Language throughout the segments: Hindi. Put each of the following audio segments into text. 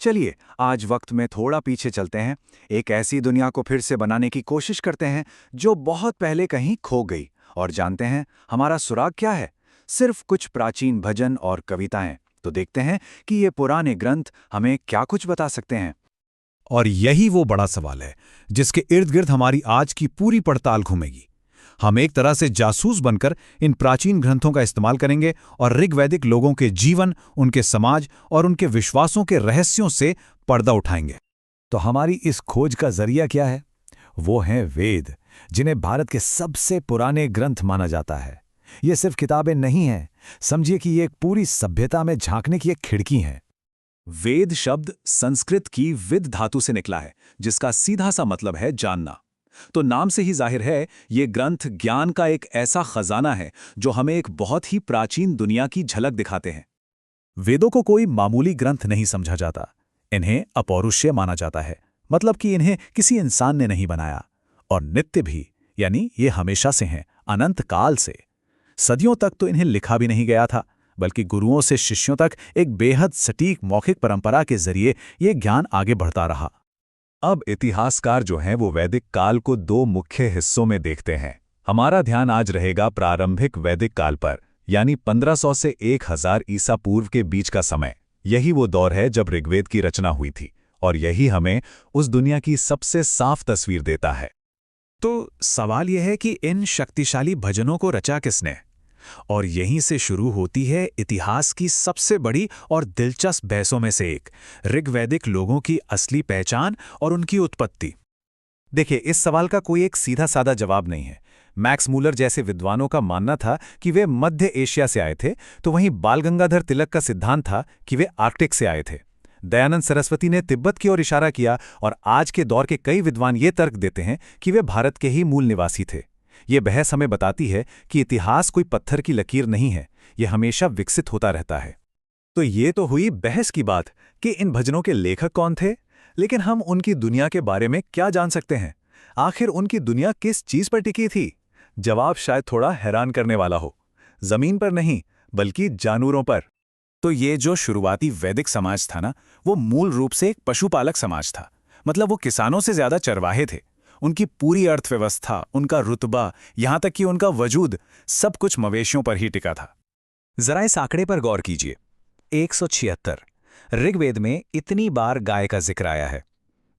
चलिए आज वक्त में थोड़ा पीछे चलते हैं। एक ऐसी दुनिया को फिर से बनाने की कोशिश करते हैं जो बहुत पहले कहीं खो गई। और जानते हैं हमारा सुराग क्या है? सिर्फ कुछ प्राचीन भजन और कविताएं। तो देखते हैं कि ये पुराने ग्रंथ हमें क्या कुछ बता सकते हैं। और यही वो बड़ा सवाल है जिसके इर्द गिर्द हमारी आज की पूरी पड़ताल घूमेगी। हम एक तरह से जासूस बनकर इन प्राचीन ग्रंथों का इस्तेमाल करेंगे और ऋग्वैदिक लोगों के जीवन, उनके समाज और उनके विश्वासों के रहस्यों से पर्दा उठाएंगे। तो हमारी इस खोज का जरिया क्या है? वो हैं वेद, जिन्हें भारत के सबसे पुराने ग्रंथ माना जाता है। ये सिर्फ किताबें नहीं हैं, समझिए कि ये एक पूरी सभ्यता में झांकने की एक खिड़की है। वेद शब्द संस्कृत की विद धातु से निकला है, जिसका सीधा सा मतलब है जानना। तो नाम से ही जाहिर है ये ग्रंथ ज्ञान का एक ऐसा खजाना है जो हमें एक बहुत ही प्राचीन दुनिया की झलक दिखाते हैं। वेदों को कोई मामूली ग्रंथ नहीं समझा जाता। इन्हें अपौरुषेय माना जाता है, मतलब कि इन्हें किसी इंसान ने नहीं बनाया। और नित्य भी, यानी ये हमेशा से हैं, अनंत काल से। सदियों तक तो इन्हें लिखा भी नहीं गया था, बल्कि गुरुओं से शिष्यों तक एक बेहद सटीक मौखिक परंपरा के जरिए ये ज्ञान आगे बढ़ता रहा। अब इतिहासकार जो हैं वो वैदिक काल को दो मुख्य हिस्सों में देखते हैं। हमारा ध्यान आज रहेगा प्रारंभिक वैदिक काल पर, यानी 1500 से 1000 ईसा पूर्व के बीच का समय। यही वो दौर है जब ऋग्वेद की रचना हुई थी, और यही हमें उस दुनिया की सबसे साफ तस्वीर देता है। तो सवाल यह है कि इन शक्तिशाली भजनों को रचा किसने? और यहीं से शुरू होती है इतिहास की सबसे बड़ी और दिलचस्प बहसों में से एक, ऋग्वैदिक लोगों की असली पहचान और उनकी उत्पत्ति। देखिए, इस सवाल का कोई एक सीधा साधा जवाब नहीं है। मैक्स मूलर जैसे विद्वानों का मानना था कि वे मध्य एशिया से आए थे, तो वहीं बाल गंगाधर तिलक का सिद्धांत था कि वे आर्कटिक से आए थे। दयानंद सरस्वती ने तिब्बत की ओर इशारा किया, और आज के दौर के कई विद्वान ये तर्क देते हैं कि वे भारत के ही मूल निवासी थे। ये बहस हमें बताती है कि इतिहास कोई पत्थर की लकीर नहीं है, यह हमेशा विकसित होता रहता है। तो ये तो हुई बहस की बात कि इन भजनों के लेखक कौन थे, लेकिन हम उनकी दुनिया के बारे में क्या जान सकते हैं? आखिर उनकी दुनिया किस चीज पर टिकी थी? जवाब शायद थोड़ा हैरान करने वाला हो। जमीन पर नहीं, बल्कि जानवरों पर। तो ये जो शुरुआती वैदिक समाज था ना, वो मूल रूप से एक पशुपालक समाज था। मतलब वो किसानों से ज्यादा चरवाहे थे। उनकी पूरी अर्थव्यवस्था, उनका रुतबा, यहां तक कि उनका वजूद, सब कुछ मवेशियों पर ही टिका था। जरा इस आंकड़े पर गौर कीजिए, 176। ऋग्वेद में इतनी बार गाय का जिक्र आया है।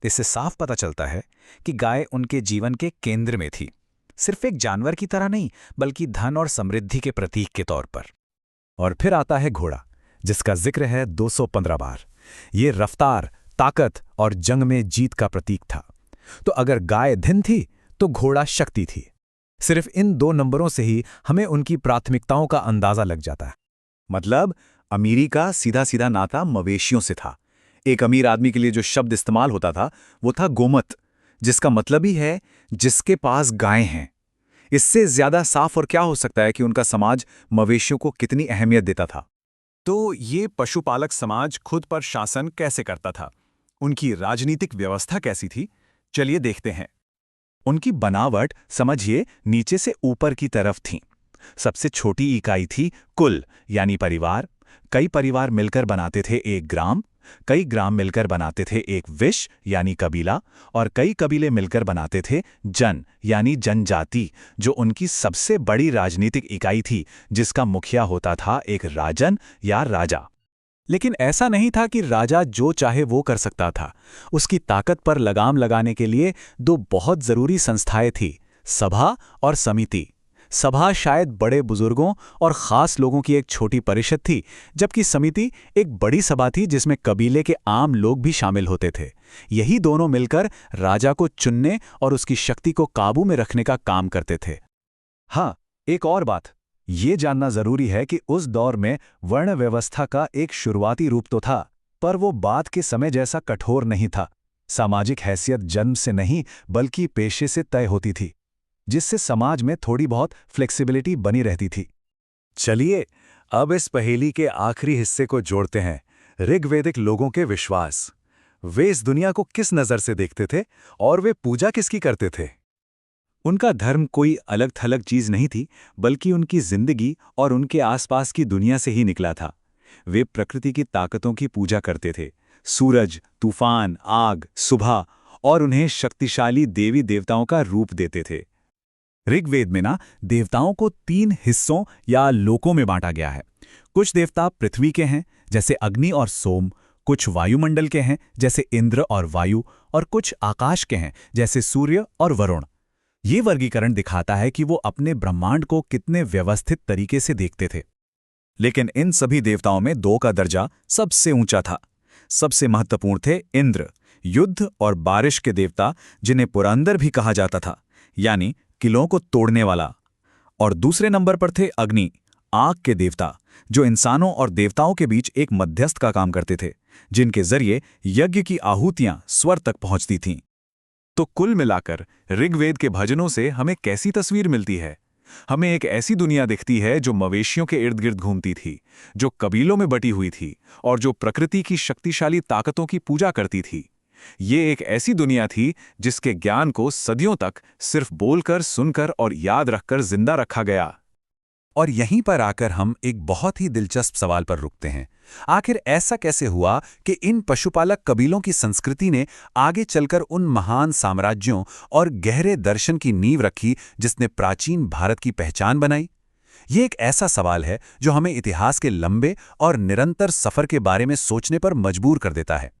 इससे साफ पता चलता है कि गाय उनके जीवन के केंद्र में थी, सिर्फ एक जानवर की तरह नहीं, बल्कि धन और समृद्धि के प्रतीक के तौर पर। और फिर आता है घोड़ा, जिसका जिक्र है 215 बार। ये रफ्तार, ताकत और जंग में जीत का प्रतीक था। तो अगर गाय धन थी, तो घोड़ा शक्ति थी। सिर्फ इन दो नंबरों से ही हमें उनकी प्राथमिकताओं का अंदाजा लग जाता है। मतलब अमीरी का सीधा सीधा नाता मवेशियों से था। एक अमीर आदमी के लिए जो शब्द इस्तेमाल होता था वो था गोमत, जिसका मतलब ही है जिसके पास गायें हैं। इससे ज्यादा साफ और क्या हो सकता है कि उनका समाज मवेशियों को कितनी अहमियत देता था। तो ये पशुपालक समाज खुद पर शासन कैसे करता था? उनकी राजनीतिक व्यवस्था कैसी थी? चलिए देखते हैं। उनकी बनावट समझिए नीचे से ऊपर की तरफ थी। सबसे छोटी इकाई थी कुल, यानी परिवार। कई परिवार मिलकर बनाते थे एक ग्राम, कई ग्राम मिलकर बनाते थे एक विश यानी कबीला, और कई कबीले मिलकर बनाते थे जन यानी जनजाति, जो उनकी सबसे बड़ी राजनीतिक इकाई थी, जिसका मुखिया होता था एक राजन या राजा। लेकिन ऐसा नहीं था कि राजा जो चाहे वो कर सकता था। उसकी ताकत पर लगाम लगाने के लिए दो बहुत जरूरी संस्थाएं थी, सभा और समिति। सभा शायद बड़े बुजुर्गों और खास लोगों की एक छोटी परिषद थी, जबकि समिति एक बड़ी सभा थी जिसमें कबीले के आम लोग भी शामिल होते थे। यही दोनों मिलकर राजा को चुनने और उसकी शक्ति को काबू में रखने का काम करते थे। हाँ, एक और बात ये जानना जरूरी है कि उस दौर में वर्ण व्यवस्था का एक शुरुआती रूप तो था, पर वो बाद के समय जैसा कठोर नहीं था। सामाजिक हैसियत जन्म से नहीं, बल्कि पेशे से तय होती थी, जिससे समाज में थोड़ी बहुत फ्लेक्सिबिलिटी बनी रहती थी। चलिए अब इस पहेली के आखिरी हिस्से को जोड़ते हैं, ऋग्वैदिक लोगों के विश्वास। वे इस दुनिया को किस नज़र से देखते थे और वे पूजा किसकी करते थे? उनका धर्म कोई अलग थलग चीज नहीं थी, बल्कि उनकी जिंदगी और उनके आसपास की दुनिया से ही निकला था। वे प्रकृति की ताकतों की पूजा करते थे, सूरज, तूफान, आग, सुबह और उन्हें शक्तिशाली देवी देवताओं का रूप देते थे। ऋग्वेद में ना देवताओं को 3 हिस्सों या लोकों में बांटा गया है। कुछ देवता पृथ्वी के हैं जैसे अग्नि और सोम, कुछ वायुमंडल के हैं जैसे इंद्र और वायु, और कुछ आकाश के हैं जैसे सूर्य और वरुण। ये वर्गीकरण दिखाता है कि वो अपने ब्रह्मांड को कितने व्यवस्थित तरीके से देखते थे। लेकिन इन सभी देवताओं में 2 का दर्जा सबसे ऊंचा था। सबसे महत्वपूर्ण थे इंद्र, युद्ध और बारिश के देवता, जिन्हें पुरंदर भी कहा जाता था, यानी किलों को तोड़ने वाला। और दूसरे नंबर पर थे अग्नि, आग के देवता, जो इंसानों और देवताओं के बीच एक मध्यस्थ का काम करते थे, जिनके जरिए यज्ञ की आहुतियां स्वर तक पहुंचती थीं। तो कुल मिलाकर ऋग्वेद के भजनों से हमें कैसी तस्वीर मिलती है? हमें एक ऐसी दुनिया दिखती है जो मवेशियों के इर्द गिर्द घूमती थी, जो कबीलों में बटी हुई थी और जो प्रकृति की शक्तिशाली ताकतों की पूजा करती थी। ये एक ऐसी दुनिया थी जिसके ज्ञान को सदियों तक सिर्फ बोलकर, सुनकर और याद रखकर जिंदा रखा गया। और यहीं पर आकर हम एक बहुत ही दिलचस्प सवाल पर रुकते हैं। आखिर ऐसा कैसे हुआ कि इन पशुपालक कबीलों की संस्कृति ने आगे चलकर उन महान साम्राज्यों और गहरे दर्शन की नींव रखी जिसने प्राचीन भारत की पहचान बनाई? ये एक ऐसा सवाल है जो हमें इतिहास के लंबे और निरंतर सफर के बारे में सोचने पर मजबूर कर देता है।